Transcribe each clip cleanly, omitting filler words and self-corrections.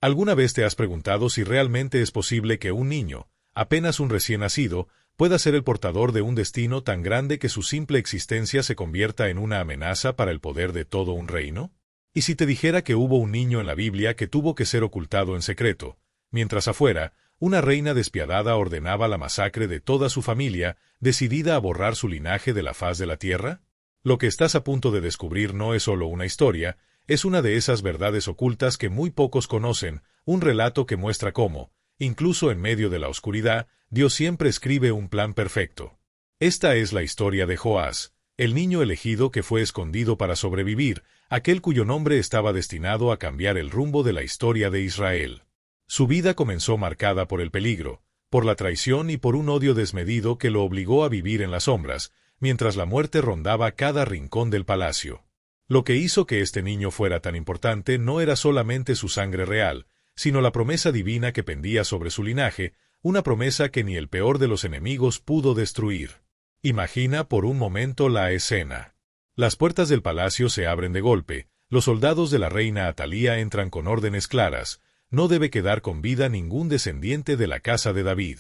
¿Alguna vez te has preguntado si realmente es posible que un niño, apenas un recién nacido, pueda ser el portador de un destino tan grande que su simple existencia se convierta en una amenaza para el poder de todo un reino? ¿Y si te dijera que hubo un niño en la Biblia que tuvo que ser ocultado en secreto, mientras afuera, una reina despiadada ordenaba la masacre de toda su familia, decidida a borrar su linaje de la faz de la tierra? Lo que estás a punto de descubrir no es solo una historia, es una de esas verdades ocultas que muy pocos conocen, un relato que muestra cómo, incluso en medio de la oscuridad, Dios siempre escribe un plan perfecto. Esta es la historia de Joás, el niño elegido que fue escondido para sobrevivir, aquel cuyo nombre estaba destinado a cambiar el rumbo de la historia de Israel. Su vida comenzó marcada por el peligro, por la traición y por un odio desmedido que lo obligó a vivir en las sombras, mientras la muerte rondaba cada rincón del palacio. Lo que hizo que este niño fuera tan importante no era solamente su sangre real, sino la promesa divina que pendía sobre su linaje, una promesa que ni el peor de los enemigos pudo destruir. Imagina por un momento la escena. Las puertas del palacio se abren de golpe, los soldados de la reina Atalía entran con órdenes claras: no debe quedar con vida ningún descendiente de la casa de David.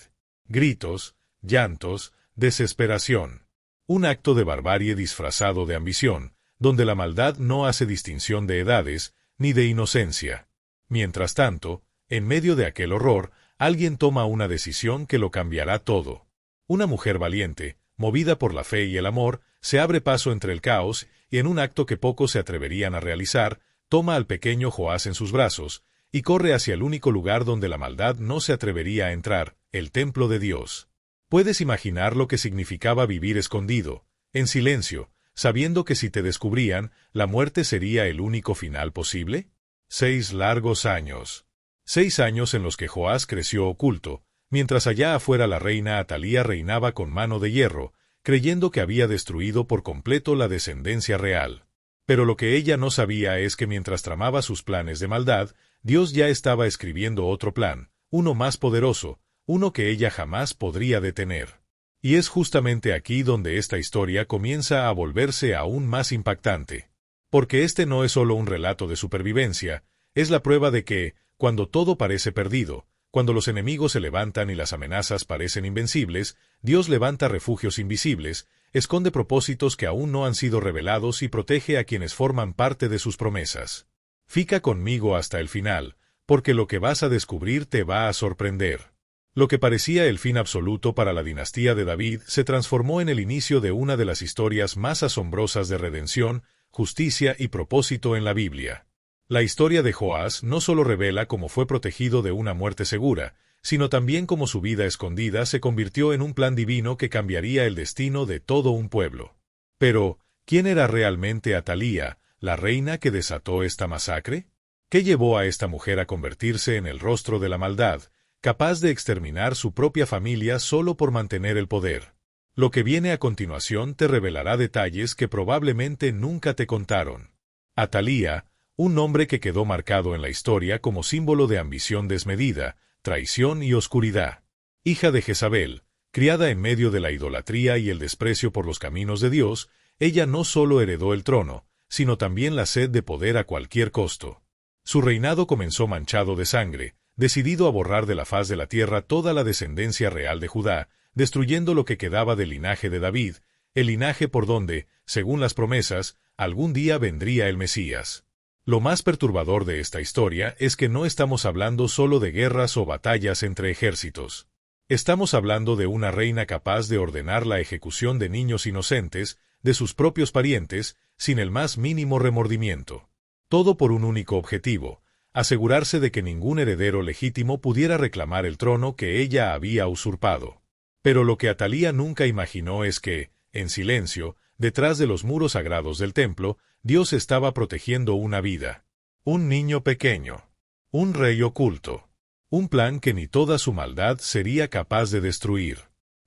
Gritos, llantos, desesperación. Un acto de barbarie disfrazado de ambición, donde la maldad no hace distinción de edades, ni de inocencia. Mientras tanto, en medio de aquel horror, alguien toma una decisión que lo cambiará todo. Una mujer valiente, movida por la fe y el amor, se abre paso entre el caos y, en un acto que pocos se atreverían a realizar, toma al pequeño Joás en sus brazos y corre hacia el único lugar donde la maldad no se atrevería a entrar, el templo de Dios. ¿Puedes imaginar lo que significaba vivir escondido, en silencio, sabiendo que si te descubrían, la muerte sería el único final posible? 6 largos años. 6 años en los que Joás creció oculto, mientras allá afuera la reina Atalía reinaba con mano de hierro, creyendo que había destruido por completo la descendencia real. Pero lo que ella no sabía es que mientras tramaba sus planes de maldad, Dios ya estaba escribiendo otro plan, uno más poderoso, uno que ella jamás podría detener. Y es justamente aquí donde esta historia comienza a volverse aún más impactante. Porque este no es solo un relato de supervivencia, es la prueba de que, cuando todo parece perdido, cuando los enemigos se levantan y las amenazas parecen invencibles, Dios levanta refugios invisibles, esconde propósitos que aún no han sido revelados y protege a quienes forman parte de sus promesas. Fica conmigo hasta el final, porque lo que vas a descubrir te va a sorprender. Lo que parecía el fin absoluto para la dinastía de David se transformó en el inicio de una de las historias más asombrosas de redención, justicia y propósito en la Biblia. La historia de Joás no solo revela cómo fue protegido de una muerte segura, sino también cómo su vida escondida se convirtió en un plan divino que cambiaría el destino de todo un pueblo. Pero, ¿quién era realmente Atalía, la reina que desató esta masacre? ¿Qué llevó a esta mujer a convertirse en el rostro de la maldad, capaz de exterminar su propia familia solo por mantener el poder? Lo que viene a continuación te revelará detalles que probablemente nunca te contaron. Atalía, un nombre que quedó marcado en la historia como símbolo de ambición desmedida, traición y oscuridad. Hija de Jezabel, criada en medio de la idolatría y el desprecio por los caminos de Dios, ella no solo heredó el trono, sino también la sed de poder a cualquier costo. Su reinado comenzó manchado de sangre, decidido a borrar de la faz de la tierra toda la descendencia real de Judá, destruyendo lo que quedaba del linaje de David, el linaje por donde, según las promesas, algún día vendría el Mesías. Lo más perturbador de esta historia es que no estamos hablando solo de guerras o batallas entre ejércitos. Estamos hablando de una reina capaz de ordenar la ejecución de niños inocentes, de sus propios parientes, sin el más mínimo remordimiento. Todo por un único objetivo: asegurarse de que ningún heredero legítimo pudiera reclamar el trono que ella había usurpado. Pero lo que Atalía nunca imaginó es que, en silencio, detrás de los muros sagrados del templo, Dios estaba protegiendo una vida. Un niño pequeño. Un rey oculto. Un plan que ni toda su maldad sería capaz de destruir.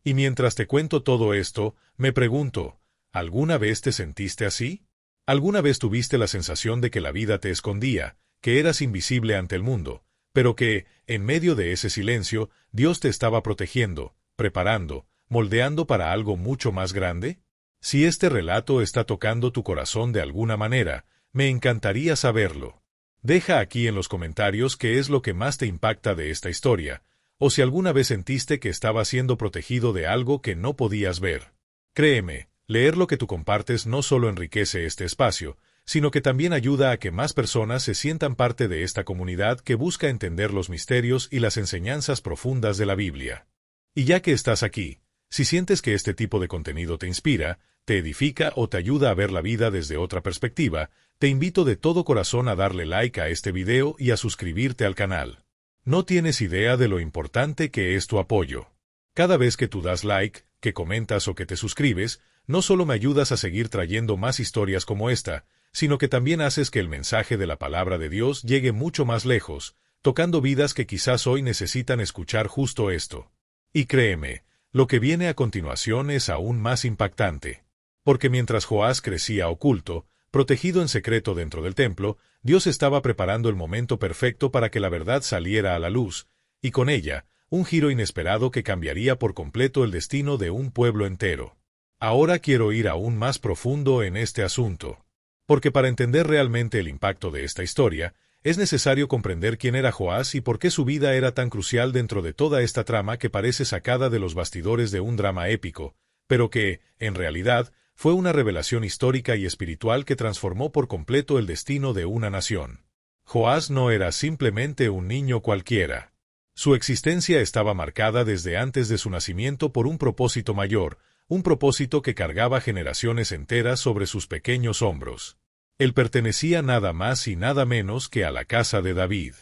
Y mientras te cuento todo esto, me pregunto, ¿alguna vez te sentiste así? ¿Alguna vez tuviste la sensación de que la vida te escondía, que eras invisible ante el mundo, pero que, en medio de ese silencio, Dios te estaba protegiendo, preparando, moldeando para algo mucho más grande? Si este relato está tocando tu corazón de alguna manera, me encantaría saberlo. Deja aquí en los comentarios qué es lo que más te impacta de esta historia, o si alguna vez sentiste que estabas siendo protegido de algo que no podías ver. Créeme, leer lo que tú compartes no solo enriquece este espacio, sino que también ayuda a que más personas se sientan parte de esta comunidad que busca entender los misterios y las enseñanzas profundas de la Biblia. Y ya que estás aquí, si sientes que este tipo de contenido te inspira, te edifica o te ayuda a ver la vida desde otra perspectiva, te invito de todo corazón a darle like a este video y a suscribirte al canal. No tienes idea de lo importante que es tu apoyo. Cada vez que tú das like, que comentas o que te suscribes, no solo me ayudas a seguir trayendo más historias como esta, sino que también haces que el mensaje de la palabra de Dios llegue mucho más lejos, tocando vidas que quizás hoy necesitan escuchar justo esto. Y créeme, lo que viene a continuación es aún más impactante. Porque mientras Joás crecía oculto, protegido en secreto dentro del templo, Dios estaba preparando el momento perfecto para que la verdad saliera a la luz, y con ella, un giro inesperado que cambiaría por completo el destino de un pueblo entero. Ahora quiero ir aún más profundo en este asunto. Porque para entender realmente el impacto de esta historia, es necesario comprender quién era Joás y por qué su vida era tan crucial dentro de toda esta trama que parece sacada de los bastidores de un drama épico, pero que, en realidad, fue una revelación histórica y espiritual que transformó por completo el destino de una nación. Joás no era simplemente un niño cualquiera. Su existencia estaba marcada desde antes de su nacimiento por un propósito mayor, un propósito que cargaba generaciones enteras sobre sus pequeños hombros. Él pertenecía nada más y nada menos que a la casa de David.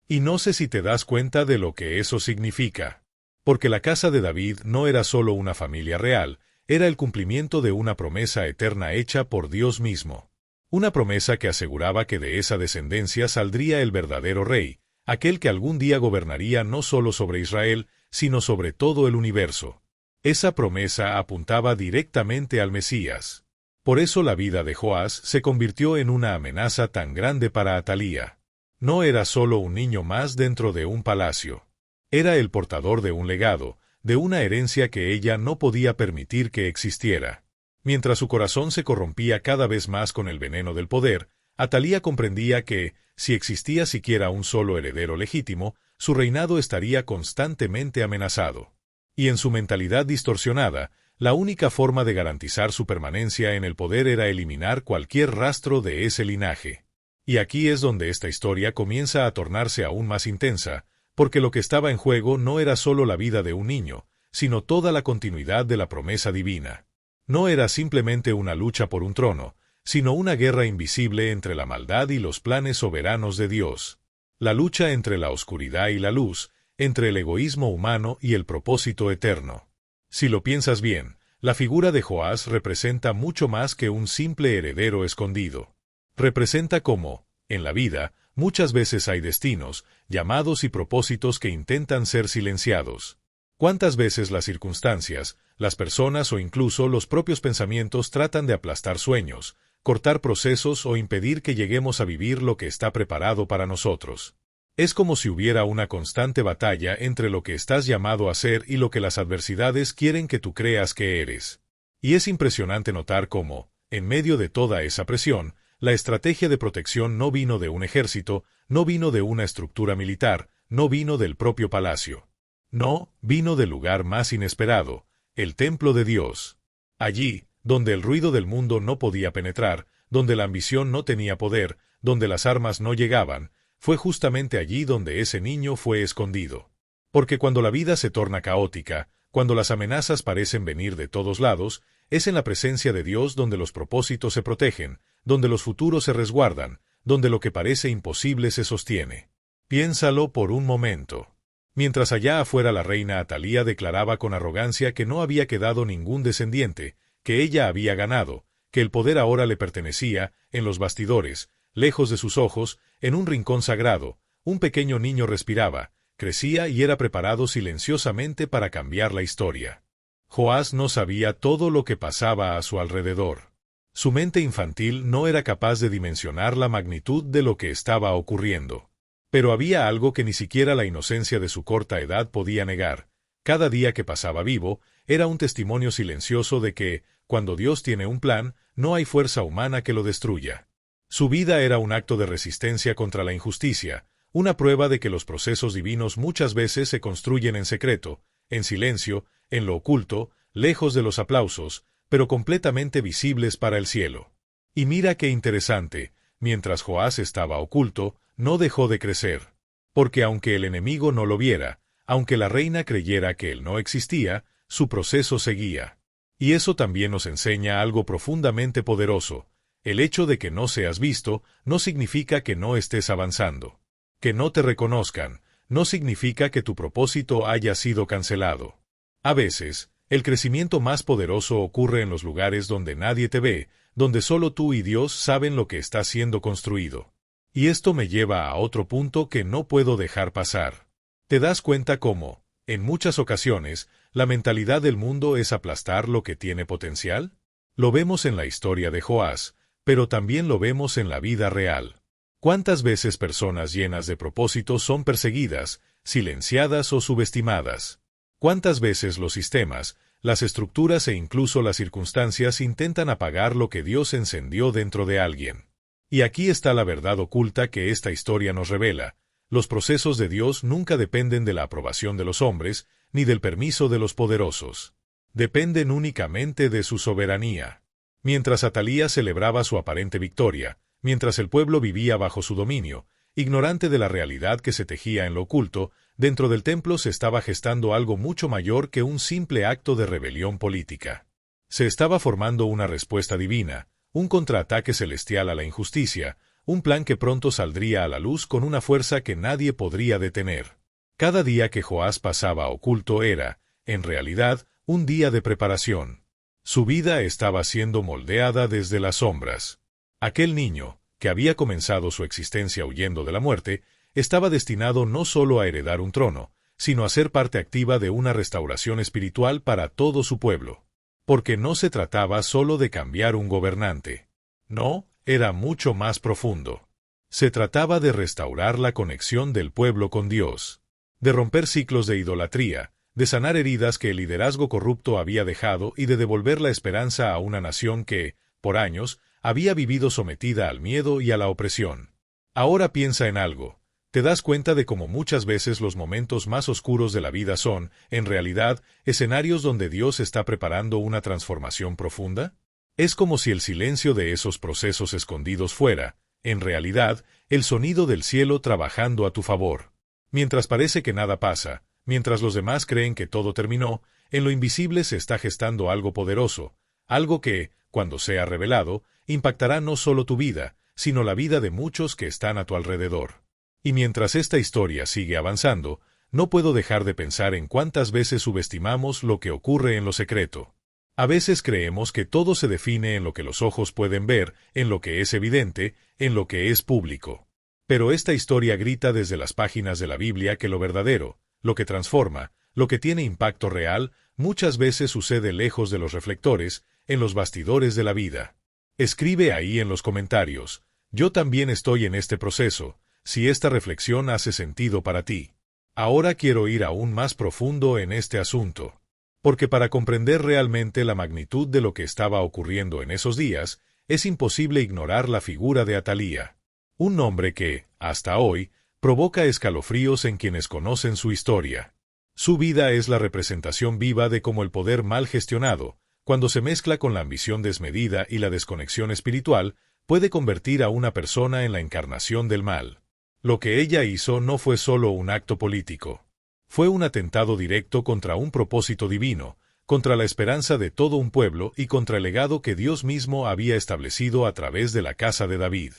Y no sé si te das cuenta de lo que eso significa. Porque la casa de David no era solo una familia real, era el cumplimiento de una promesa eterna hecha por Dios mismo. Una promesa que aseguraba que de esa descendencia saldría el verdadero rey, aquel que algún día gobernaría no solo sobre Israel, sino sobre todo el universo. Esa promesa apuntaba directamente al Mesías. Por eso la vida de Joás se convirtió en una amenaza tan grande para Atalía. No era solo un niño más dentro de un palacio. Era el portador de un legado, de una herencia que ella no podía permitir que existiera. Mientras su corazón se corrompía cada vez más con el veneno del poder, Atalía comprendía que, si existía siquiera un solo heredero legítimo, su reinado estaría constantemente amenazado. Y en su mentalidad distorsionada, la única forma de garantizar su permanencia en el poder era eliminar cualquier rastro de ese linaje. Y aquí es donde esta historia comienza a tornarse aún más intensa, porque lo que estaba en juego no era solo la vida de un niño, sino toda la continuidad de la promesa divina. No era simplemente una lucha por un trono, sino una guerra invisible entre la maldad y los planes soberanos de Dios. La lucha entre la oscuridad y la luz, entre el egoísmo humano y el propósito eterno. Si lo piensas bien, la figura de Joás representa mucho más que un simple heredero escondido. Representa cómo, en la vida, muchas veces hay destinos, llamados y propósitos que intentan ser silenciados. ¿Cuántas veces las circunstancias, las personas o incluso los propios pensamientos tratan de aplastar sueños, cortar procesos o impedir que lleguemos a vivir lo que está preparado para nosotros? Es como si hubiera una constante batalla entre lo que estás llamado a ser y lo que las adversidades quieren que tú creas que eres. Y es impresionante notar cómo, en medio de toda esa presión, la estrategia de protección no vino de un ejército, no vino de una estructura militar, no vino del propio palacio. No, vino del lugar más inesperado, el templo de Dios. Allí, donde el ruido del mundo no podía penetrar, donde la ambición no tenía poder, donde las armas no llegaban, fue justamente allí donde ese niño fue escondido. Porque cuando la vida se torna caótica, cuando las amenazas parecen venir de todos lados, es en la presencia de Dios donde los propósitos se protegen, donde los futuros se resguardan, donde lo que parece imposible se sostiene. Piénsalo por un momento. Mientras allá afuera la reina Atalía declaraba con arrogancia que no había quedado ningún descendiente, que ella había ganado, que el poder ahora le pertenecía, en los bastidores, lejos de sus ojos, en un rincón sagrado, un pequeño niño respiraba, crecía y era preparado silenciosamente para cambiar la historia. Joás no sabía todo lo que pasaba a su alrededor. Su mente infantil no era capaz de dimensionar la magnitud de lo que estaba ocurriendo. Pero había algo que ni siquiera la inocencia de su corta edad podía negar. Cada día que pasaba vivo, era un testimonio silencioso de que, cuando Dios tiene un plan, no hay fuerza humana que lo destruya. Su vida era un acto de resistencia contra la injusticia, una prueba de que los procesos divinos muchas veces se construyen en secreto, en silencio, en lo oculto, lejos de los aplausos, pero completamente visibles para el cielo. Y mira qué interesante, mientras Joás estaba oculto, no dejó de crecer. Porque aunque el enemigo no lo viera, aunque la reina creyera que él no existía, su proceso seguía. Y eso también nos enseña algo profundamente poderoso. El hecho de que no seas visto no significa que no estés avanzando. Que no te reconozcan no significa que tu propósito haya sido cancelado. A veces, el crecimiento más poderoso ocurre en los lugares donde nadie te ve, donde solo tú y Dios saben lo que está siendo construido. Y esto me lleva a otro punto que no puedo dejar pasar. ¿Te das cuenta cómo, en muchas ocasiones, la mentalidad del mundo es aplastar lo que tiene potencial? Lo vemos en la historia de Joás, pero también lo vemos en la vida real. ¿Cuántas veces personas llenas de propósitos son perseguidas, silenciadas o subestimadas? ¿Cuántas veces los sistemas, las estructuras e incluso las circunstancias intentan apagar lo que Dios encendió dentro de alguien? Y aquí está la verdad oculta que esta historia nos revela. Los procesos de Dios nunca dependen de la aprobación de los hombres, ni del permiso de los poderosos. Dependen únicamente de su soberanía. Mientras Atalía celebraba su aparente victoria, mientras el pueblo vivía bajo su dominio, ignorante de la realidad que se tejía en lo oculto, dentro del templo se estaba gestando algo mucho mayor que un simple acto de rebelión política. Se estaba formando una respuesta divina, un contraataque celestial a la injusticia, un plan que pronto saldría a la luz con una fuerza que nadie podría detener. Cada día que Joás pasaba oculto era, en realidad, un día de preparación. Su vida estaba siendo moldeada desde las sombras. Aquel niño, que había comenzado su existencia huyendo de la muerte, estaba destinado no solo a heredar un trono, sino a ser parte activa de una restauración espiritual para todo su pueblo. Porque no se trataba solo de cambiar un gobernante. No, era mucho más profundo. Se trataba de restaurar la conexión del pueblo con Dios, de romper ciclos de idolatría, de sanar heridas que el liderazgo corrupto había dejado y de devolver la esperanza a una nación que, por años, había vivido sometida al miedo y a la opresión. Ahora piensa en algo. ¿Te das cuenta de cómo muchas veces los momentos más oscuros de la vida son, en realidad, escenarios donde Dios está preparando una transformación profunda? Es como si el silencio de esos procesos escondidos fuera, en realidad, el sonido del cielo trabajando a tu favor. Mientras parece que nada pasa, mientras los demás creen que todo terminó, en lo invisible se está gestando algo poderoso, algo que, cuando sea revelado, impactará no solo tu vida, sino la vida de muchos que están a tu alrededor. Y mientras esta historia sigue avanzando, no puedo dejar de pensar en cuántas veces subestimamos lo que ocurre en lo secreto. A veces creemos que todo se define en lo que los ojos pueden ver, en lo que es evidente, en lo que es público. Pero esta historia grita desde las páginas de la Biblia que lo verdadero, lo que transforma, lo que tiene impacto real, muchas veces sucede lejos de los reflectores, en los bastidores de la vida. Escribe ahí en los comentarios, yo también estoy en este proceso, si esta reflexión hace sentido para ti. Ahora quiero ir aún más profundo en este asunto. Porque para comprender realmente la magnitud de lo que estaba ocurriendo en esos días, es imposible ignorar la figura de Atalía. Un nombre que, hasta hoy, provoca escalofríos en quienes conocen su historia. Su vida es la representación viva de cómo el poder mal gestionado, cuando se mezcla con la ambición desmedida y la desconexión espiritual, puede convertir a una persona en la encarnación del mal. Lo que ella hizo no fue solo un acto político. Fue un atentado directo contra un propósito divino, contra la esperanza de todo un pueblo y contra el legado que Dios mismo había establecido a través de la casa de David.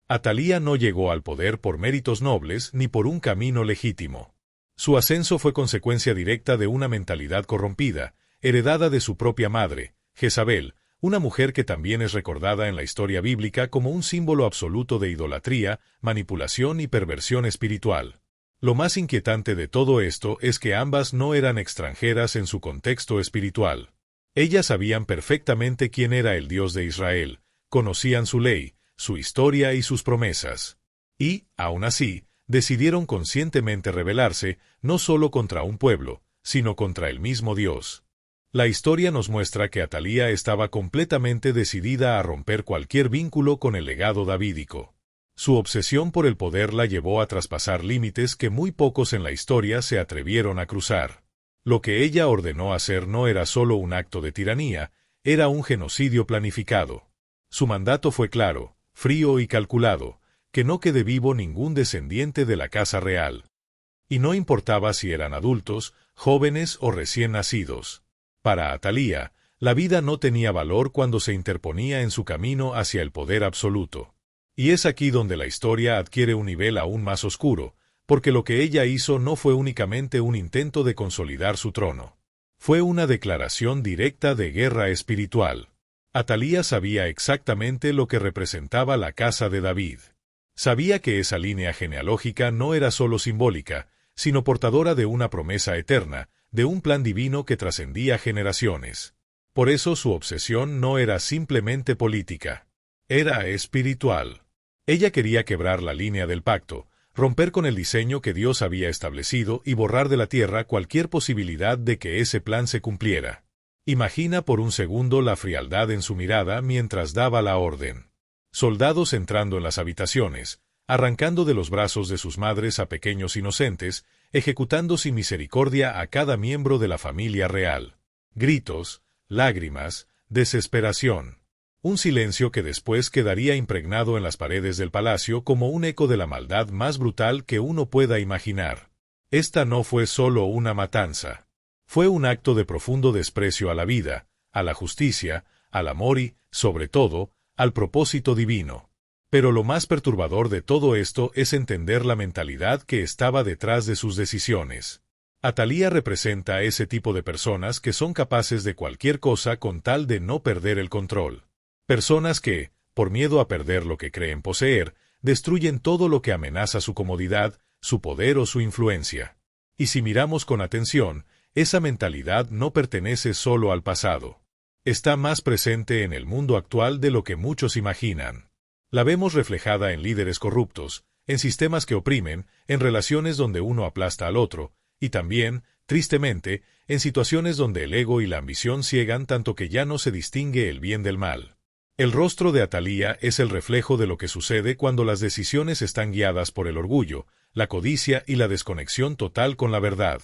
Atalía no llegó al poder por méritos nobles ni por un camino legítimo. Su ascenso fue consecuencia directa de una mentalidad corrompida, heredada de su propia madre, Jezabel, una mujer que también es recordada en la historia bíblica como un símbolo absoluto de idolatría, manipulación y perversión espiritual. Lo más inquietante de todo esto es que ambas no eran extranjeras en su contexto espiritual. Ellas sabían perfectamente quién era el Dios de Israel, conocían su ley, su historia y sus promesas. Y, aun así, decidieron conscientemente rebelarse, no solo contra un pueblo, sino contra el mismo Dios. La historia nos muestra que Atalía estaba completamente decidida a romper cualquier vínculo con el legado davídico. Su obsesión por el poder la llevó a traspasar límites que muy pocos en la historia se atrevieron a cruzar. Lo que ella ordenó hacer no era solo un acto de tiranía, era un genocidio planificado. Su mandato fue claro, frío y calculado, que no quede vivo ningún descendiente de la casa real. Y no importaba si eran adultos, jóvenes o recién nacidos. Para Atalía, la vida no tenía valor cuando se interponía en su camino hacia el poder absoluto. Y es aquí donde la historia adquiere un nivel aún más oscuro, porque lo que ella hizo no fue únicamente un intento de consolidar su trono. Fue una declaración directa de guerra espiritual. Atalía sabía exactamente lo que representaba la casa de David. Sabía que esa línea genealógica no era solo simbólica, sino portadora de una promesa eterna, de un plan divino que trascendía generaciones. Por eso su obsesión no era simplemente política. Era espiritual. Ella quería quebrar la línea del pacto, romper con el diseño que Dios había establecido y borrar de la tierra cualquier posibilidad de que ese plan se cumpliera. Imagina por un segundo la frialdad en su mirada mientras daba la orden. Soldados entrando en las habitaciones, arrancando de los brazos de sus madres a pequeños inocentes, ejecutando sin misericordia a cada miembro de la familia real. Gritos, lágrimas, desesperación. Un silencio que después quedaría impregnado en las paredes del palacio como un eco de la maldad más brutal que uno pueda imaginar. Esta no fue solo una matanza. Fue un acto de profundo desprecio a la vida, a la justicia, al amor y, sobre todo, al propósito divino. Pero lo más perturbador de todo esto es entender la mentalidad que estaba detrás de sus decisiones. Atalía representa a ese tipo de personas que son capaces de cualquier cosa con tal de no perder el control. Personas que, por miedo a perder lo que creen poseer, destruyen todo lo que amenaza su comodidad, su poder o su influencia. Y si miramos con atención, esa mentalidad no pertenece solo al pasado. Está más presente en el mundo actual de lo que muchos imaginan. La vemos reflejada en líderes corruptos, en sistemas que oprimen, en relaciones donde uno aplasta al otro, y también, tristemente, en situaciones donde el ego y la ambición ciegan tanto que ya no se distingue el bien del mal. El rostro de Atalía es el reflejo de lo que sucede cuando las decisiones están guiadas por el orgullo, la codicia y la desconexión total con la verdad.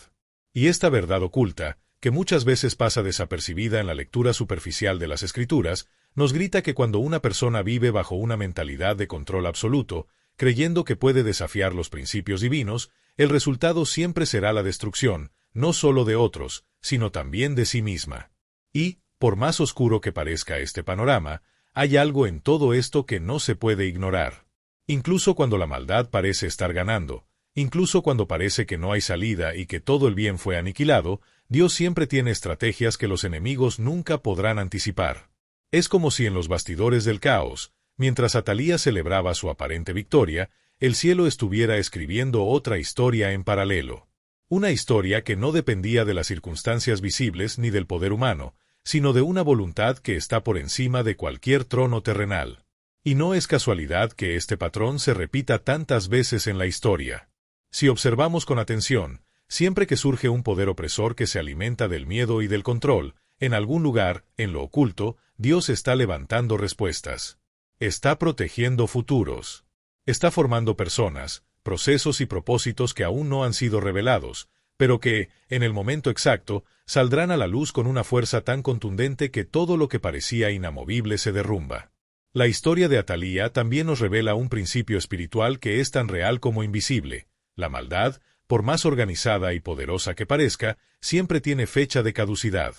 Y esta verdad oculta, que muchas veces pasa desapercibida en la lectura superficial de las Escrituras, nos grita que cuando una persona vive bajo una mentalidad de control absoluto, creyendo que puede desafiar los principios divinos, el resultado siempre será la destrucción, no solo de otros, sino también de sí misma. Y, por más oscuro que parezca este panorama, hay algo en todo esto que no se puede ignorar. Incluso cuando la maldad parece estar ganando, incluso cuando parece que no hay salida y que todo el bien fue aniquilado, Dios siempre tiene estrategias que los enemigos nunca podrán anticipar. Es como si en los bastidores del caos, mientras Atalía celebraba su aparente victoria, el cielo estuviera escribiendo otra historia en paralelo. Una historia que no dependía de las circunstancias visibles ni del poder humano, sino de una voluntad que está por encima de cualquier trono terrenal. Y no es casualidad que este patrón se repita tantas veces en la historia. Si observamos con atención, siempre que surge un poder opresor que se alimenta del miedo y del control, en algún lugar, en lo oculto, Dios está levantando respuestas. Está protegiendo futuros. Está formando personas, procesos y propósitos que aún no han sido revelados, pero que, en el momento exacto, saldrán a la luz con una fuerza tan contundente que todo lo que parecía inamovible se derrumba. La historia de Atalía también nos revela un principio espiritual que es tan real como invisible. La maldad, por más organizada y poderosa que parezca, siempre tiene fecha de caducidad.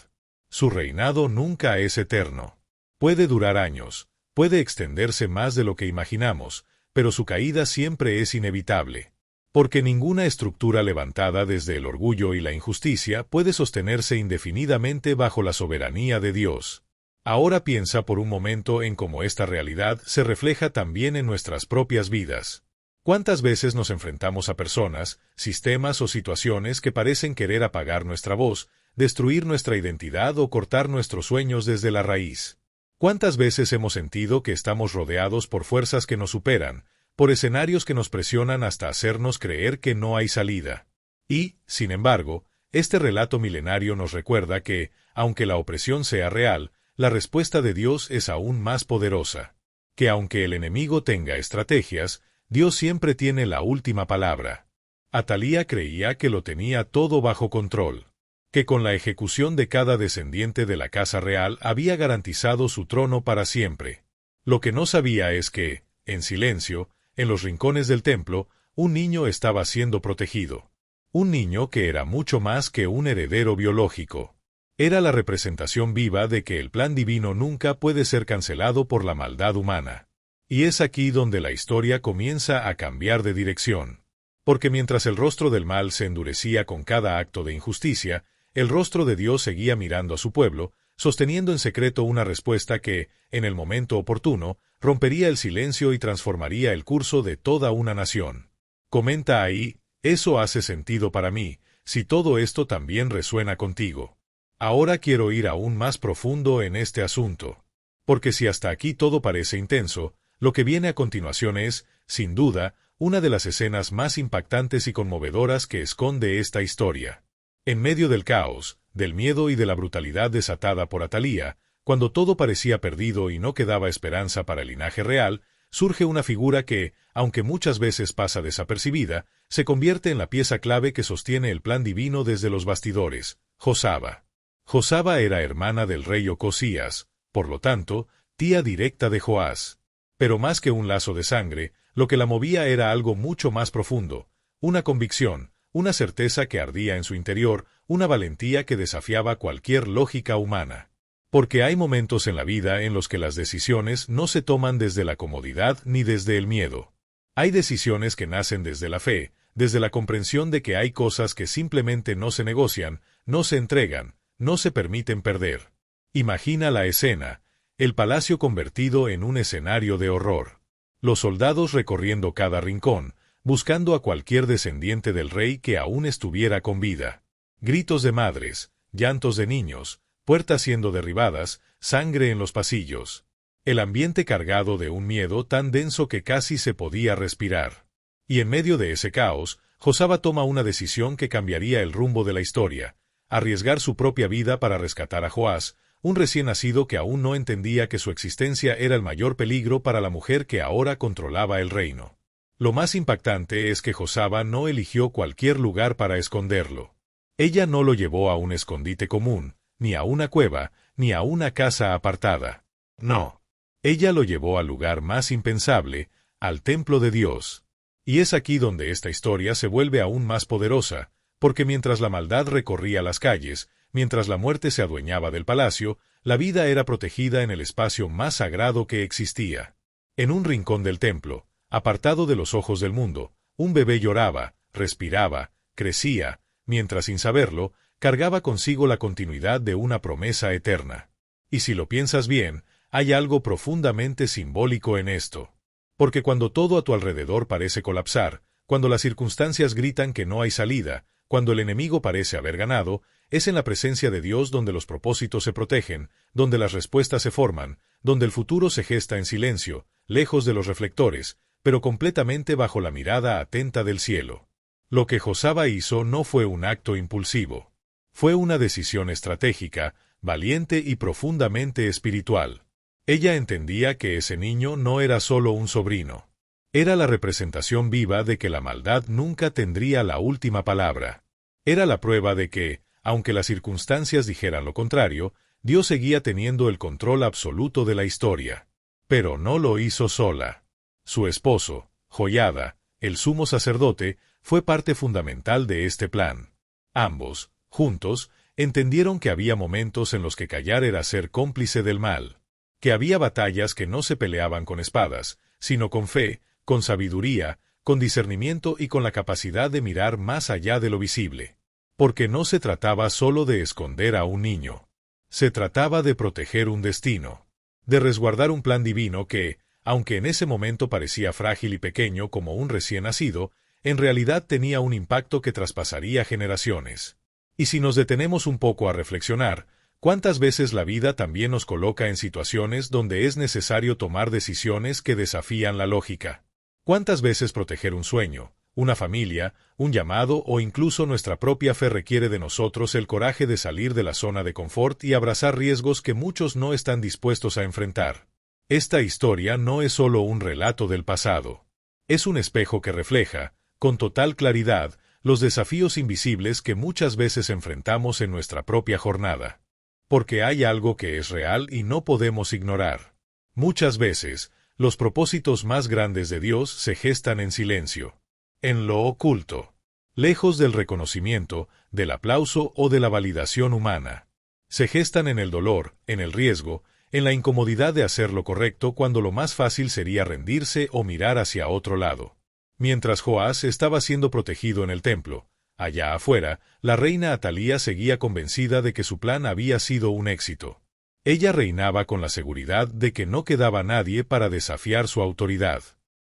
Su reinado nunca es eterno. Puede durar años, puede extenderse más de lo que imaginamos, pero su caída siempre es inevitable. Porque ninguna estructura levantada desde el orgullo y la injusticia puede sostenerse indefinidamente bajo la soberanía de Dios. Ahora piensa por un momento en cómo esta realidad se refleja también en nuestras propias vidas. ¿Cuántas veces nos enfrentamos a personas, sistemas o situaciones que parecen querer apagar nuestra voz, destruir nuestra identidad o cortar nuestros sueños desde la raíz? ¿Cuántas veces hemos sentido que estamos rodeados por fuerzas que nos superan, por escenarios que nos presionan hasta hacernos creer que no hay salida? Y, sin embargo, Este relato milenario nos recuerda que, aunque la opresión sea real, la respuesta de Dios es aún más poderosa. Que aunque el enemigo tenga estrategias, Dios siempre tiene la última palabra. Atalía creía que lo tenía todo bajo control, que con la ejecución de cada descendiente de la casa real había garantizado su trono para siempre. Lo que no sabía es que, en silencio, en los rincones del templo, un niño estaba siendo protegido. Un niño que era mucho más que un heredero biológico. Era la representación viva de que el plan divino nunca puede ser cancelado por la maldad humana. Y es aquí donde la historia comienza a cambiar de dirección. Porque mientras el rostro del mal se endurecía con cada acto de injusticia, el rostro de Dios seguía mirando a su pueblo, sosteniendo en secreto una respuesta que, en el momento oportuno, rompería el silencio y transformaría el curso de toda una nación. Comenta ahí, eso hace sentido para mí, si todo esto también resuena contigo. Ahora quiero ir aún más profundo en este asunto. Porque si hasta aquí todo parece intenso, lo que viene a continuación es, sin duda, una de las escenas más impactantes y conmovedoras que esconde esta historia. En medio del caos, del miedo y de la brutalidad desatada por Atalía, cuando todo parecía perdido y no quedaba esperanza para el linaje real, surge una figura que, aunque muchas veces pasa desapercibida, se convierte en la pieza clave que sostiene el plan divino desde los bastidores, Josaba. Josaba era hermana del rey Ocosías, por lo tanto, tía directa de Joás. Pero más que un lazo de sangre, lo que la movía era algo mucho más profundo, una convicción, una certeza que ardía en su interior, una valentía que desafiaba cualquier lógica humana. Porque hay momentos en la vida en los que las decisiones no se toman desde la comodidad ni desde el miedo. Hay decisiones que nacen desde la fe, desde la comprensión de que hay cosas que simplemente no se negocian, no se entregan, no se permiten perder. Imagina la escena, el palacio convertido en un escenario de horror. Los soldados recorriendo cada rincón, buscando a cualquier descendiente del rey que aún estuviera con vida. Gritos de madres, llantos de niños, puertas siendo derribadas, sangre en los pasillos. El ambiente cargado de un miedo tan denso que casi se podía respirar. Y en medio de ese caos, Josaba toma una decisión que cambiaría el rumbo de la historia, arriesgar su propia vida para rescatar a Joás, un recién nacido que aún no entendía que su existencia era el mayor peligro para la mujer que ahora controlaba el reino. Lo más impactante es que Josaba no eligió cualquier lugar para esconderlo. Ella no lo llevó a un escondite común, ni a una cueva, ni a una casa apartada. No. Ella lo llevó al lugar más impensable, al templo de Dios. Y es aquí donde esta historia se vuelve aún más poderosa, porque mientras la maldad recorría las calles, mientras la muerte se adueñaba del palacio, la vida era protegida en el espacio más sagrado que existía. En un rincón del templo, apartado de los ojos del mundo, un bebé lloraba, respiraba, crecía, mientras sin saberlo, cargaba consigo la continuidad de una promesa eterna. Y si lo piensas bien, hay algo profundamente simbólico en esto. Porque cuando todo a tu alrededor parece colapsar, cuando las circunstancias gritan que no hay salida, cuando el enemigo parece haber ganado, es en la presencia de Dios donde los propósitos se protegen, donde las respuestas se forman, donde el futuro se gesta en silencio, lejos de los reflectores, pero completamente bajo la mirada atenta del cielo. Lo que Josaba hizo no fue un acto impulsivo. Fue una decisión estratégica, valiente y profundamente espiritual. Ella entendía que ese niño no era solo un sobrino. Era la representación viva de que la maldad nunca tendría la última palabra. Era la prueba de que, aunque las circunstancias dijeran lo contrario, Dios seguía teniendo el control absoluto de la historia. Pero no lo hizo sola. Su esposo, Joiada, el sumo sacerdote, fue parte fundamental de este plan. Ambos, juntos, entendieron que había momentos en los que callar era ser cómplice del mal. Que había batallas que no se peleaban con espadas, sino con fe, con sabiduría, con discernimiento y con la capacidad de mirar más allá de lo visible. Porque no se trataba solo de esconder a un niño. Se trataba de proteger un destino. De resguardar un plan divino que, aunque en ese momento parecía frágil y pequeño como un recién nacido, en realidad tenía un impacto que traspasaría generaciones. Y si nos detenemos un poco a reflexionar, ¿cuántas veces la vida también nos coloca en situaciones donde es necesario tomar decisiones que desafían la lógica? ¿Cuántas veces proteger un sueño, una familia, un llamado o incluso nuestra propia fe requiere de nosotros el coraje de salir de la zona de confort y abrazar riesgos que muchos no están dispuestos a enfrentar. Esta historia no es solo un relato del pasado. Es un espejo que refleja, con total claridad, los desafíos invisibles que muchas veces enfrentamos en nuestra propia jornada. Porque hay algo que es real y no podemos ignorar. Muchas veces, los propósitos más grandes de Dios se gestan en silencio, en lo oculto, lejos del reconocimiento, del aplauso o de la validación humana. Se gestan en el dolor, en el riesgo, en la incomodidad de hacer lo correcto cuando lo más fácil sería rendirse o mirar hacia otro lado. Mientras Joás estaba siendo protegido en el templo, allá afuera, la reina Atalía seguía convencida de que su plan había sido un éxito. Ella reinaba con la seguridad de que no quedaba nadie para desafiar su autoridad.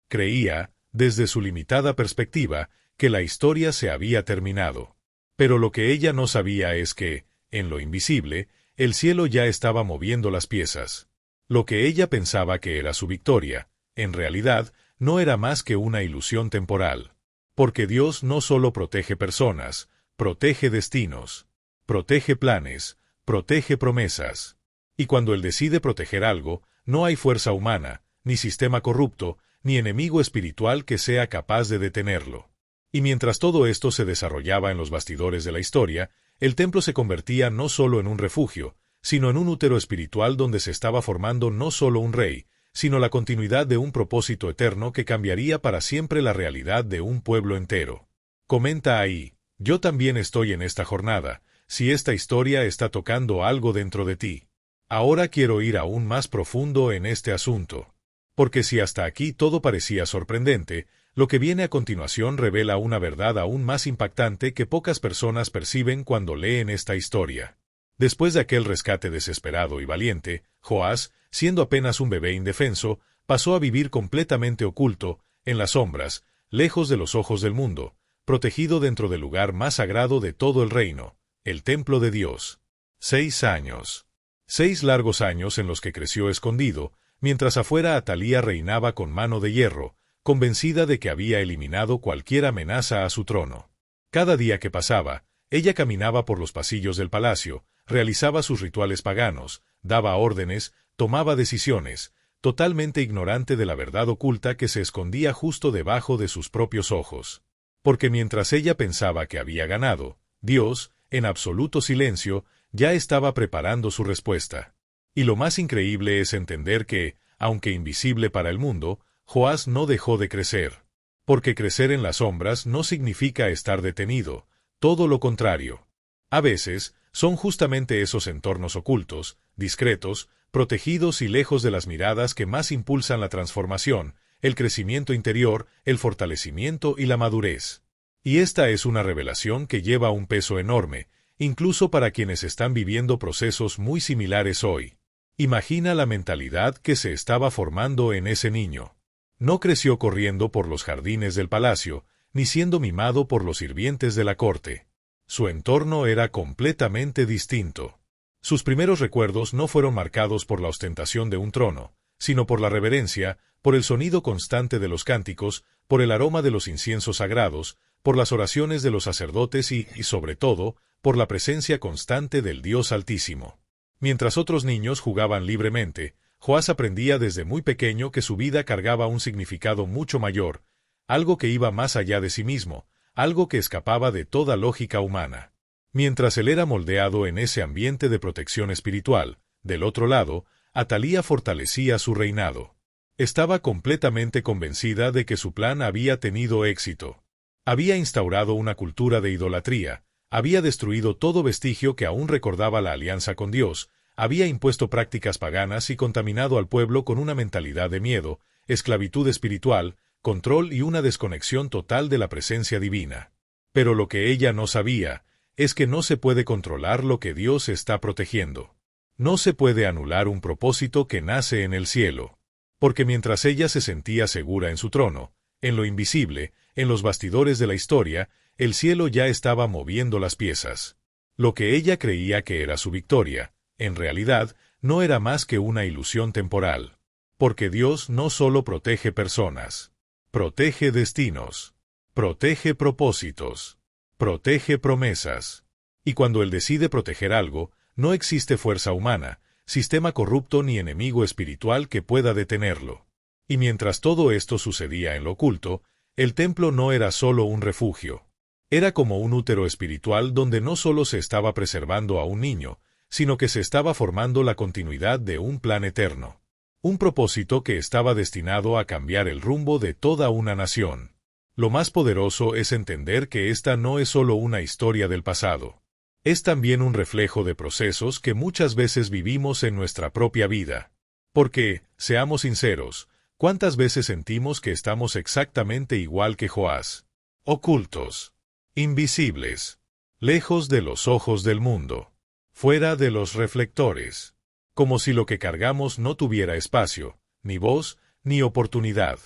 Creía, desde su limitada perspectiva, que la historia se había terminado. Pero lo que ella no sabía es que, en lo invisible, el cielo ya estaba moviendo las piezas. Lo que ella pensaba que era su victoria, en realidad, no era más que una ilusión temporal. Porque Dios no solo protege personas, protege destinos, protege planes, protege promesas. Y cuando Él decide proteger algo, no hay fuerza humana, ni sistema corrupto, ni enemigo espiritual que sea capaz de detenerlo. Y mientras todo esto se desarrollaba en los bastidores de la historia, el templo se convertía no solo en un refugio, sino en un útero espiritual donde se estaba formando no solo un rey, sino la continuidad de un propósito eterno que cambiaría para siempre la realidad de un pueblo entero. Comenta ahí, yo también estoy en esta jornada, si esta historia está tocando algo dentro de ti. Ahora quiero ir aún más profundo en este asunto. Porque si hasta aquí todo parecía sorprendente, lo que viene a continuación revela una verdad aún más impactante que pocas personas perciben cuando leen esta historia. Después de aquel rescate desesperado y valiente, Joás, siendo apenas un bebé indefenso, pasó a vivir completamente oculto, en las sombras, lejos de los ojos del mundo, protegido dentro del lugar más sagrado de todo el reino, el templo de Dios. 6 años. 6 largos años en los que creció escondido, mientras afuera Atalía reinaba con mano de hierro, convencida de que había eliminado cualquier amenaza a su trono. Cada día que pasaba, ella caminaba por los pasillos del palacio, realizaba sus rituales paganos, daba órdenes, tomaba decisiones, totalmente ignorante de la verdad oculta que se escondía justo debajo de sus propios ojos. Porque mientras ella pensaba que había ganado, Dios, en absoluto silencio, ya estaba preparando su respuesta. Y lo más increíble es entender que, aunque invisible para el mundo, Joás no dejó de crecer. Porque crecer en las sombras no significa estar detenido, todo lo contrario. A veces, son justamente esos entornos ocultos, discretos, protegidos y lejos de las miradas que más impulsan la transformación, el crecimiento interior, el fortalecimiento y la madurez. Y esta es una revelación que lleva un peso enorme, incluso para quienes están viviendo procesos muy similares hoy. Imagina la mentalidad que se estaba formando en ese niño. No creció corriendo por los jardines del palacio, ni siendo mimado por los sirvientes de la corte. Su entorno era completamente distinto. Sus primeros recuerdos no fueron marcados por la ostentación de un trono, sino por la reverencia, por el sonido constante de los cánticos, por el aroma de los inciensos sagrados, por las oraciones de los sacerdotes y, sobre todo, por la presencia constante del Dios Altísimo. Mientras otros niños jugaban libremente, Joás aprendía desde muy pequeño que su vida cargaba un significado mucho mayor, algo que iba más allá de sí mismo, algo que escapaba de toda lógica humana. Mientras él era moldeado en ese ambiente de protección espiritual, del otro lado, Atalía fortalecía su reinado. Estaba completamente convencida de que su plan había tenido éxito. Había instaurado una cultura de idolatría, había destruido todo vestigio que aún recordaba la alianza con Dios, había impuesto prácticas paganas y contaminado al pueblo con una mentalidad de miedo, esclavitud espiritual, control y una desconexión total de la presencia divina. Pero lo que ella no sabía es que no se puede controlar lo que Dios está protegiendo. No se puede anular un propósito que nace en el cielo. Porque mientras ella se sentía segura en su trono, en lo invisible, en los bastidores de la historia, el cielo ya estaba moviendo las piezas. Lo que ella creía que era su victoria, en realidad, no era más que una ilusión temporal. Porque Dios no solo protege personas, protege destinos, Protege propósitos. Protege promesas. Y cuando Él decide proteger algo, no existe fuerza humana, sistema corrupto ni enemigo espiritual que pueda detenerlo. Y mientras todo esto sucedía en lo oculto, el templo no era solo un refugio. Era como un útero espiritual donde no solo se estaba preservando a un niño, sino que se estaba formando la continuidad de un plan eterno. Un propósito que estaba destinado a cambiar el rumbo de toda una nación. Lo más poderoso es entender que esta no es solo una historia del pasado. Es también un reflejo de procesos que muchas veces vivimos en nuestra propia vida. Porque, seamos sinceros, ¿cuántas veces sentimos que estamos exactamente igual que Joás? Ocultos. Invisibles. Lejos de los ojos del mundo. Fuera de los reflectores. Como si lo que cargamos no tuviera espacio, ni voz, ni oportunidad.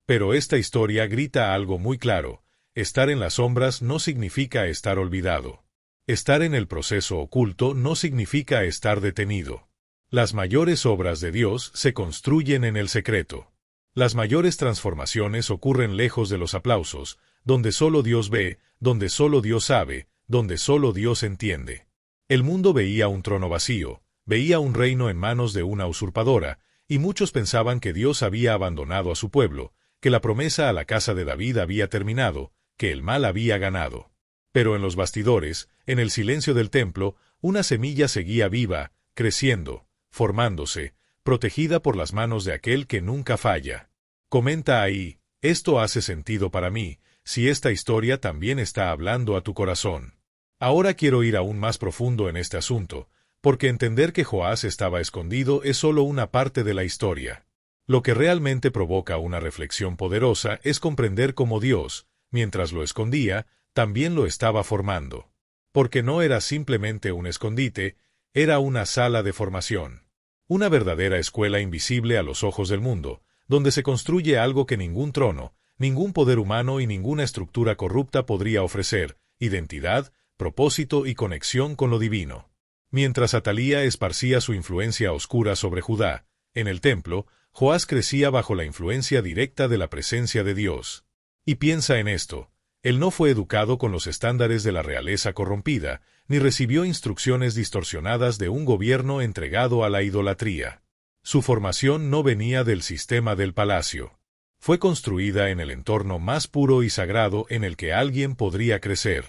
Pero esta historia grita algo muy claro: estar en las sombras no significa estar olvidado. Estar en el proceso oculto no significa estar detenido. Las mayores obras de Dios se construyen en el secreto. Las mayores transformaciones ocurren lejos de los aplausos, donde solo Dios ve, donde solo Dios sabe, donde solo Dios entiende. El mundo veía un trono vacío, veía un reino en manos de una usurpadora, y muchos pensaban que Dios había abandonado a su pueblo, que la promesa a la casa de David había terminado, que el mal había ganado. Pero en los bastidores, en el silencio del templo, una semilla seguía viva, creciendo, formándose, protegida por las manos de aquel que nunca falla. Comenta ahí: esto hace sentido para mí, si esta historia también está hablando a tu corazón. Ahora quiero ir aún más profundo en este asunto, porque entender que Joás estaba escondido es solo una parte de la historia. Lo que realmente provoca una reflexión poderosa es comprender cómo Dios, mientras lo escondía, también lo estaba formando. Porque no era simplemente un escondite, era una sala de formación. Una verdadera escuela invisible a los ojos del mundo, donde se construye algo que ningún trono, ningún poder humano y ninguna estructura corrupta podría ofrecer: identidad, propósito y conexión con lo divino. Mientras Atalía esparcía su influencia oscura sobre Judá, en el templo, Joás crecía bajo la influencia directa de la presencia de Dios. Y piensa en esto: él no fue educado con los estándares de la realeza corrompida, ni recibió instrucciones distorsionadas de un gobierno entregado a la idolatría. Su formación no venía del sistema del palacio. Fue construida en el entorno más puro y sagrado en el que alguien podría crecer.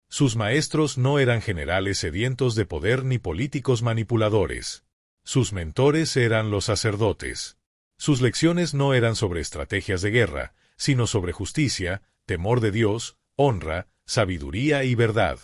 Sus maestros no eran generales sedientos de poder ni políticos manipuladores. Sus mentores eran los sacerdotes. Sus lecciones no eran sobre estrategias de guerra, sino sobre justicia, temor de Dios, honra, sabiduría y verdad.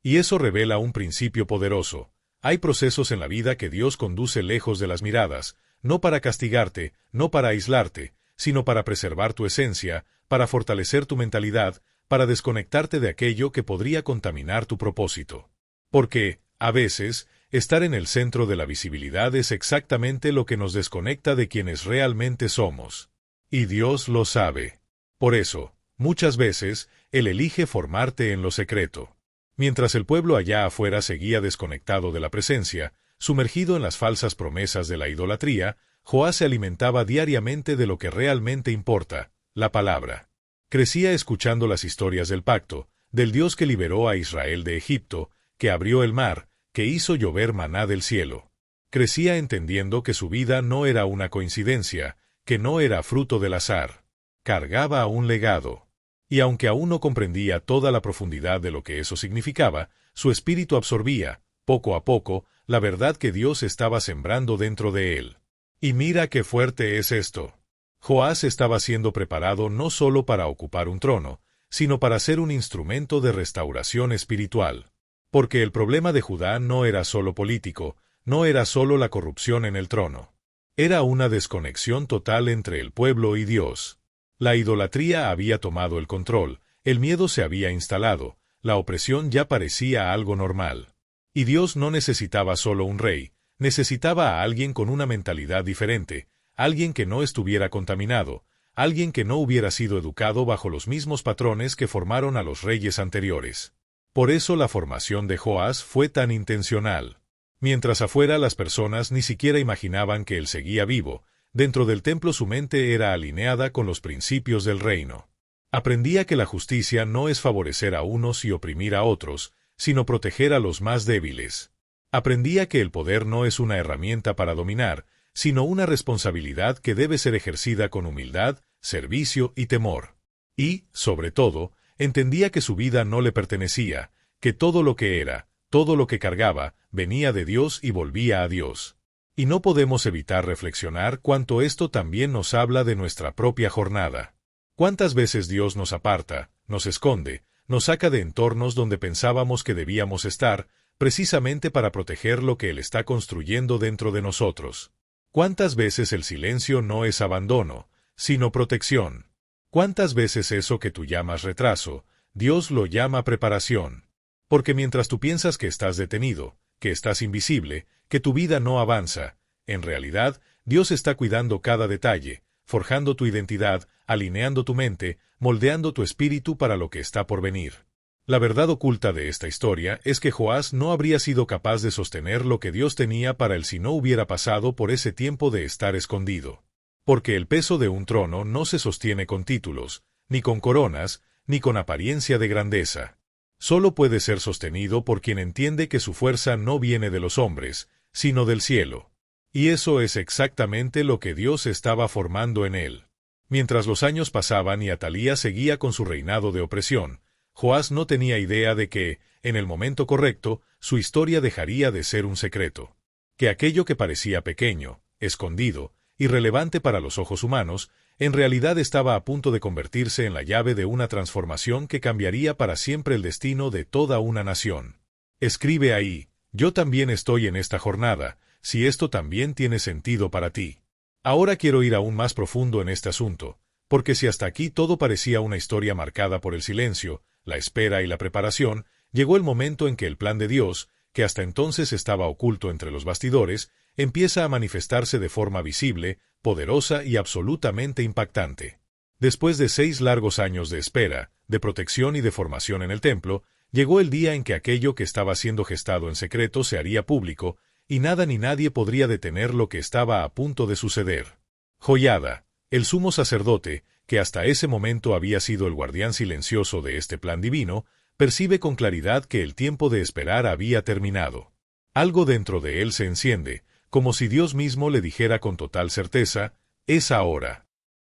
Y eso revela un principio poderoso: hay procesos en la vida que Dios conduce lejos de las miradas, no para castigarte, no para aislarte, sino para preservar tu esencia, para fortalecer tu mentalidad, para desconectarte de aquello que podría contaminar tu propósito. Porque, a veces, estar en el centro de la visibilidad es exactamente lo que nos desconecta de quienes realmente somos. Y Dios lo sabe. Por eso, muchas veces, Él elige formarte en lo secreto. Mientras el pueblo allá afuera seguía desconectado de la presencia, sumergido en las falsas promesas de la idolatría, Joás se alimentaba diariamente de lo que realmente importa: la palabra. Crecía escuchando las historias del pacto, del Dios que liberó a Israel de Egipto, que abrió el mar, que hizo llover maná del cielo. Crecía entendiendo que su vida no era una coincidencia, que no era fruto del azar. Cargaba un legado. Y aunque aún no comprendía toda la profundidad de lo que eso significaba, su espíritu absorbía, poco a poco, la verdad que Dios estaba sembrando dentro de él. Y mira qué fuerte es esto. Joás estaba siendo preparado no solo para ocupar un trono, sino para ser un instrumento de restauración espiritual. Porque el problema de Judá no era solo político, no era solo la corrupción en el trono. Era una desconexión total entre el pueblo y Dios. La idolatría había tomado el control, el miedo se había instalado, la opresión ya parecía algo normal. Y Dios no necesitaba solo un rey, necesitaba a alguien con una mentalidad diferente, alguien que no estuviera contaminado, alguien que no hubiera sido educado bajo los mismos patrones que formaron a los reyes anteriores. Por eso la formación de Joás fue tan intencional. Mientras afuera las personas ni siquiera imaginaban que él seguía vivo, dentro del templo su mente era alineada con los principios del reino. Aprendía que la justicia no es favorecer a unos y oprimir a otros, sino proteger a los más débiles. Aprendía que el poder no es una herramienta para dominar, sino una responsabilidad que debe ser ejercida con humildad, servicio y temor. Y, sobre todo, entendía que su vida no le pertenecía, que todo lo que era, todo lo que cargaba, venía de Dios y volvía a Dios. Y no podemos evitar reflexionar cuánto esto también nos habla de nuestra propia jornada. ¿Cuántas veces Dios nos aparta, nos esconde, nos saca de entornos donde pensábamos que debíamos estar, precisamente para proteger lo que Él está construyendo dentro de nosotros? ¿Cuántas veces el silencio no es abandono, sino protección? ¿Cuántas veces eso que tú llamas retraso, Dios lo llama preparación? Porque mientras tú piensas que estás detenido, que estás invisible, que tu vida no avanza, en realidad, Dios está cuidando cada detalle, forjando tu identidad, alineando tu mente, moldeando tu espíritu para lo que está por venir. La verdad oculta de esta historia es que Joás no habría sido capaz de sostener lo que Dios tenía para él si no hubiera pasado por ese tiempo de estar escondido. Porque el peso de un trono no se sostiene con títulos, ni con coronas, ni con apariencia de grandeza. Solo puede ser sostenido por quien entiende que su fuerza no viene de los hombres, sino del cielo. Y eso es exactamente lo que Dios estaba formando en él. Mientras los años pasaban y Atalía seguía con su reinado de opresión, Joás no tenía idea de que, en el momento correcto, su historia dejaría de ser un secreto. Que aquello que parecía pequeño, escondido, irrelevante para los ojos humanos, en realidad estaba a punto de convertirse en la llave de una transformación que cambiaría para siempre el destino de toda una nación. Escribe ahí: yo también estoy en esta jornada, si esto también tiene sentido para ti. Ahora quiero ir aún más profundo en este asunto, porque si hasta aquí todo parecía una historia marcada por el silencio, la espera y la preparación, llegó el momento en que el plan de Dios, que hasta entonces estaba oculto entre los bastidores, empieza a manifestarse de forma visible, poderosa y absolutamente impactante. Después de 6 largos años de espera, de protección y de formación en el templo, llegó el día en que aquello que estaba siendo gestado en secreto se haría público, y nada ni nadie podría detener lo que estaba a punto de suceder. Joiada, el sumo sacerdote, que hasta ese momento había sido el guardián silencioso de este plan divino, percibe con claridad que el tiempo de esperar había terminado. Algo dentro de él se enciende, como si Dios mismo le dijera con total certeza: es ahora.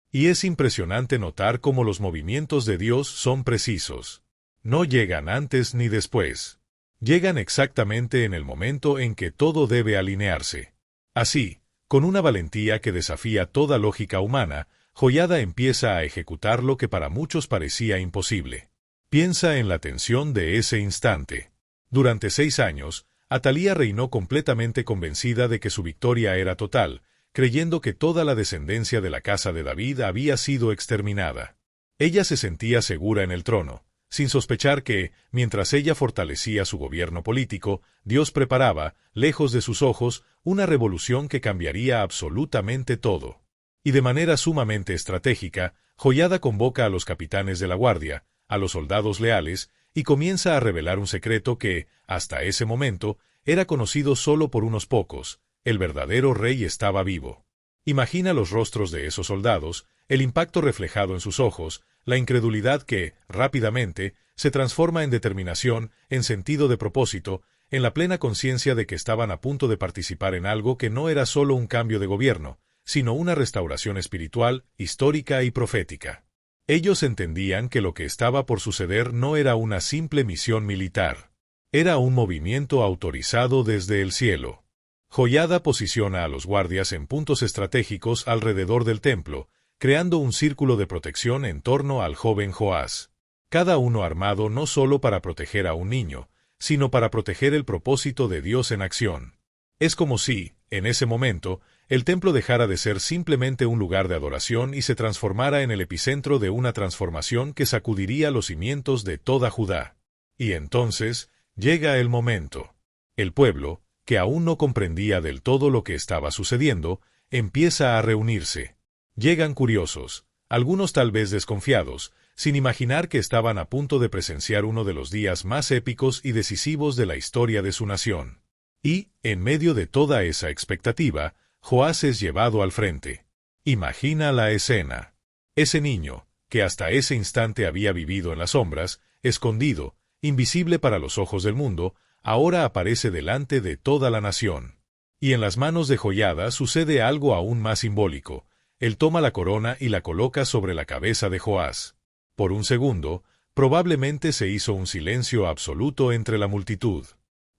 Y es impresionante notar cómo los movimientos de Dios son precisos. No llegan antes ni después. Llegan exactamente en el momento en que todo debe alinearse. Así, con una valentía que desafía toda lógica humana, Joiada empieza a ejecutar lo que para muchos parecía imposible. Piensa en la tensión de ese instante. Durante 6 años, Atalía reinó completamente convencida de que su victoria era total, creyendo que toda la descendencia de la casa de David había sido exterminada. Ella se sentía segura en el trono, sin sospechar que, mientras ella fortalecía su gobierno político, Dios preparaba, lejos de sus ojos, una revolución que cambiaría absolutamente todo. Y de manera sumamente estratégica, Joiada convoca a los capitanes de la guardia, a los soldados leales, y comienza a revelar un secreto que, hasta ese momento, era conocido solo por unos pocos: el verdadero rey estaba vivo. Imagina los rostros de esos soldados, el impacto reflejado en sus ojos, la incredulidad que, rápidamente, se transforma en determinación, en sentido de propósito, en la plena conciencia de que estaban a punto de participar en algo que no era solo un cambio de gobierno, sino una restauración espiritual, histórica y profética. Ellos entendían que lo que estaba por suceder no era una simple misión militar. Era un movimiento autorizado desde el cielo. Joiada posiciona a los guardias en puntos estratégicos alrededor del templo, creando un círculo de protección en torno al joven Joás. Cada uno armado no solo para proteger a un niño, sino para proteger el propósito de Dios en acción. Es como si, en ese momento, el templo dejara de ser simplemente un lugar de adoración y se transformara en el epicentro de una transformación que sacudiría los cimientos de toda Judá. Y entonces, llega el momento. El pueblo, que aún no comprendía del todo lo que estaba sucediendo, empieza a reunirse. Llegan curiosos, algunos tal vez desconfiados, sin imaginar que estaban a punto de presenciar uno de los días más épicos y decisivos de la historia de su nación. Y, en medio de toda esa expectativa, Joás es llevado al frente. Imagina la escena. Ese niño, que hasta ese instante había vivido en las sombras, escondido, invisible para los ojos del mundo, ahora aparece delante de toda la nación. Y en las manos de Joiada sucede algo aún más simbólico. Él toma la corona y la coloca sobre la cabeza de Joás. Por un segundo, probablemente se hizo un silencio absoluto entre la multitud.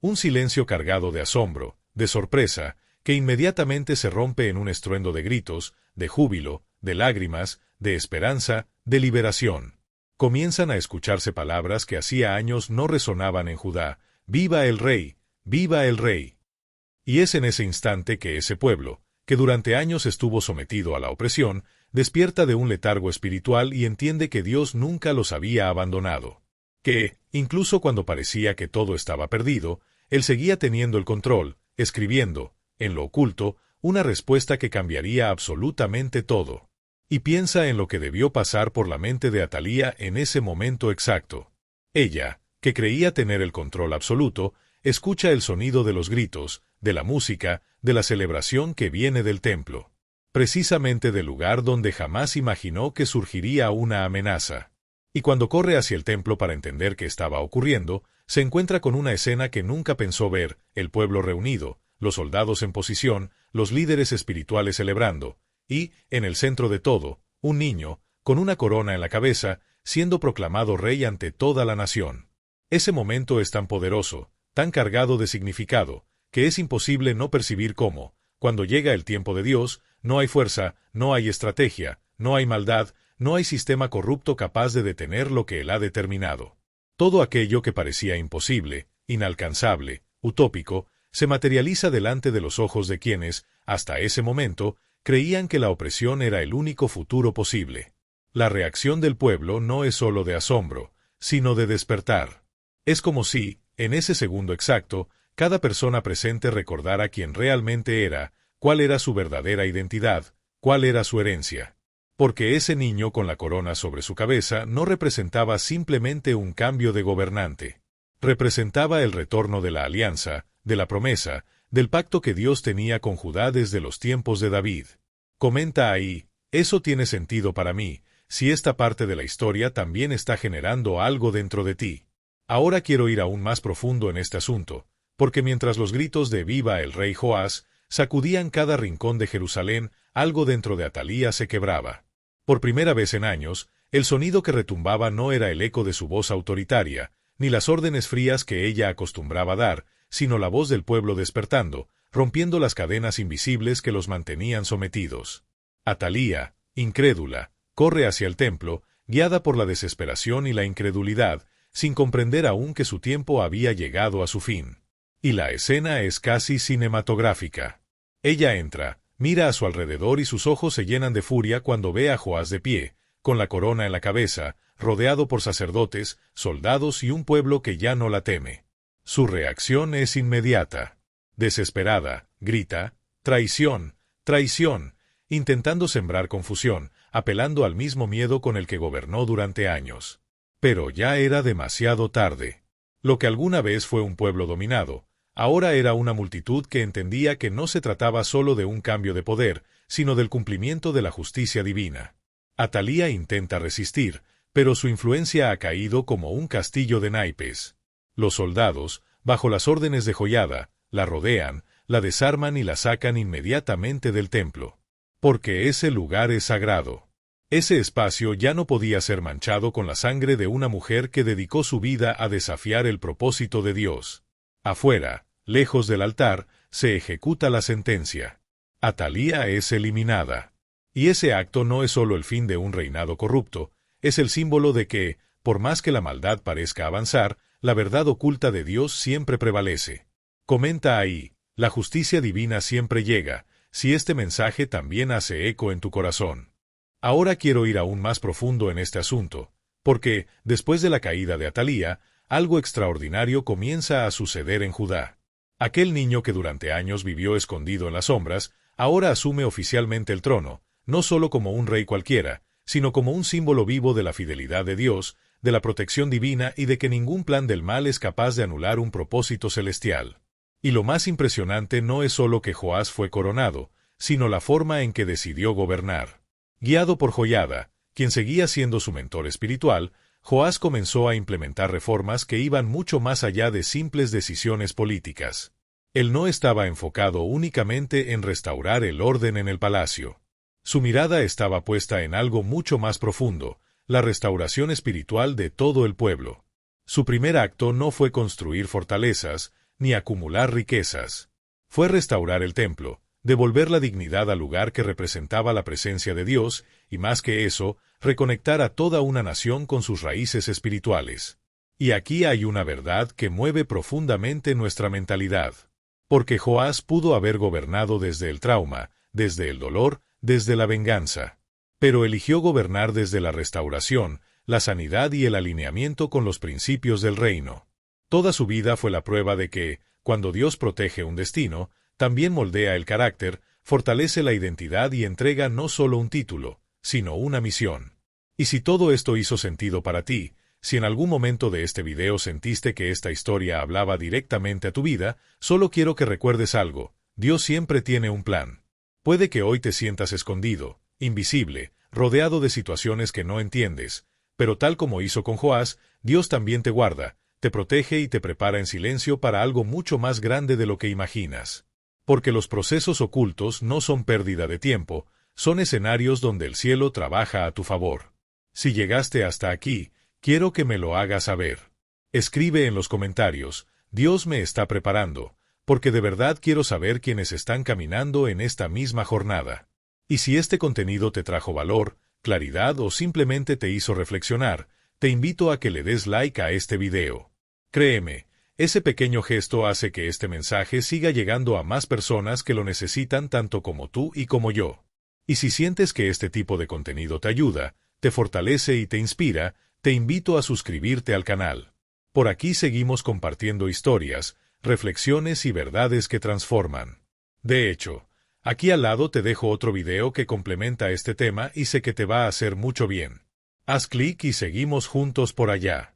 Un silencio cargado de asombro, de sorpresa, que inmediatamente se rompe en un estruendo de gritos, de júbilo, de lágrimas, de esperanza, de liberación. Comienzan a escucharse palabras que hacía años no resonaban en Judá: ¡Viva el Rey! ¡Viva el Rey! Y es en ese instante que ese pueblo, que durante años estuvo sometido a la opresión, despierta de un letargo espiritual y entiende que Dios nunca los había abandonado. Que, incluso cuando parecía que todo estaba perdido, Él seguía teniendo el control, escribiendo, en lo oculto, una respuesta que cambiaría absolutamente todo. Y piensa en lo que debió pasar por la mente de Atalía en ese momento exacto. Ella, que creía tener el control absoluto, escucha el sonido de los gritos, de la música, de la celebración que viene del templo. Precisamente del lugar donde jamás imaginó que surgiría una amenaza. Y cuando corre hacia el templo para entender qué estaba ocurriendo, se encuentra con una escena que nunca pensó ver: el pueblo reunido, los soldados en posición, los líderes espirituales celebrando, y, en el centro de todo, un niño, con una corona en la cabeza, siendo proclamado rey ante toda la nación. Ese momento es tan poderoso, tan cargado de significado, que es imposible no percibir cómo, cuando llega el tiempo de Dios, no hay fuerza, no hay estrategia, no hay maldad, no hay sistema corrupto capaz de detener lo que Él ha determinado. Todo aquello que parecía imposible, inalcanzable, utópico, se materializa delante de los ojos de quienes, hasta ese momento, creían que la opresión era el único futuro posible. La reacción del pueblo no es sólo de asombro, sino de despertar. Es como si, en ese segundo exacto, cada persona presente recordara quién realmente era, cuál era su verdadera identidad, cuál era su herencia. Porque ese niño con la corona sobre su cabeza no representaba simplemente un cambio de gobernante. Representaba el retorno de la alianza, de la promesa, del pacto que Dios tenía con Judá desde los tiempos de David. Comenta ahí: eso tiene sentido para mí, si esta parte de la historia también está generando algo dentro de ti. Ahora quiero ir aún más profundo en este asunto, porque mientras los gritos de «Viva el rey Joás» sacudían cada rincón de Jerusalén, algo dentro de Atalía se quebraba. Por primera vez en años, el sonido que retumbaba no era el eco de su voz autoritaria, ni las órdenes frías que ella acostumbraba dar, sino la voz del pueblo despertando, rompiendo las cadenas invisibles que los mantenían sometidos. Atalía, incrédula, corre hacia el templo, guiada por la desesperación y la incredulidad, sin comprender aún que su tiempo había llegado a su fin. Y la escena es casi cinematográfica. Ella entra, mira a su alrededor y sus ojos se llenan de furia cuando ve a Joás de pie, con la corona en la cabeza, rodeado por sacerdotes, soldados y un pueblo que ya no la teme. Su reacción es inmediata. Desesperada, grita: «¡Traición! ¡Traición!», intentando sembrar confusión, apelando al mismo miedo con el que gobernó durante años. Pero ya era demasiado tarde. Lo que alguna vez fue un pueblo dominado, ahora era una multitud que entendía que no se trataba solo de un cambio de poder, sino del cumplimiento de la justicia divina. Atalía intenta resistir, pero su influencia ha caído como un castillo de naipes. Los soldados, bajo las órdenes de Joiada, la rodean, la desarman y la sacan inmediatamente del templo. Porque ese lugar es sagrado. Ese espacio ya no podía ser manchado con la sangre de una mujer que dedicó su vida a desafiar el propósito de Dios. Afuera, lejos del altar, se ejecuta la sentencia. Atalía es eliminada. Y ese acto no es solo el fin de un reinado corrupto, es el símbolo de que, por más que la maldad parezca avanzar, la verdad oculta de Dios siempre prevalece. Comenta ahí: la justicia divina siempre llega, si este mensaje también hace eco en tu corazón. Ahora quiero ir aún más profundo en este asunto, porque, después de la caída de Atalía, algo extraordinario comienza a suceder en Judá. Aquel niño que durante años vivió escondido en las sombras, ahora asume oficialmente el trono, no solo como un rey cualquiera, sino como un símbolo vivo de la fidelidad de Dios, de la protección divina y de que ningún plan del mal es capaz de anular un propósito celestial. Y lo más impresionante no es solo que Joás fue coronado, sino la forma en que decidió gobernar. Guiado por Joiada, quien seguía siendo su mentor espiritual, Joás comenzó a implementar reformas que iban mucho más allá de simples decisiones políticas. Él no estaba enfocado únicamente en restaurar el orden en el palacio. Su mirada estaba puesta en algo mucho más profundo, la restauración espiritual de todo el pueblo. Su primer acto no fue construir fortalezas, ni acumular riquezas. Fue restaurar el templo, devolver la dignidad al lugar que representaba la presencia de Dios, y más que eso, reconectar a toda una nación con sus raíces espirituales. Y aquí hay una verdad que mueve profundamente nuestra mentalidad. Porque Joás pudo haber gobernado desde el trauma, desde el dolor, desde la venganza. Pero eligió gobernar desde la restauración, la sanidad y el alineamiento con los principios del reino. Toda su vida fue la prueba de que, cuando Dios protege un destino, también moldea el carácter, fortalece la identidad y entrega no solo un título, sino una misión. Y si todo esto hizo sentido para ti, si en algún momento de este video sentiste que esta historia hablaba directamente a tu vida, solo quiero que recuerdes algo: Dios siempre tiene un plan. Puede que hoy te sientas escondido, invisible, rodeado de situaciones que no entiendes, pero tal como hizo con Joás, Dios también te guarda, te protege y te prepara en silencio para algo mucho más grande de lo que imaginas. Porque los procesos ocultos no son pérdida de tiempo, son escenarios donde el cielo trabaja a tu favor. Si llegaste hasta aquí, quiero que me lo hagas saber. Escribe en los comentarios: Dios me está preparando, porque de verdad quiero saber quiénes están caminando en esta misma jornada. Y si este contenido te trajo valor, claridad o simplemente te hizo reflexionar, te invito a que le des like a este video. Créeme, ese pequeño gesto hace que este mensaje siga llegando a más personas que lo necesitan tanto como tú y como yo. Y si sientes que este tipo de contenido te ayuda, te fortalece y te inspira, te invito a suscribirte al canal. Por aquí seguimos compartiendo historias, reflexiones y verdades que transforman. De hecho, aquí al lado te dejo otro video que complementa este tema y sé que te va a hacer mucho bien. Haz clic y seguimos juntos por allá.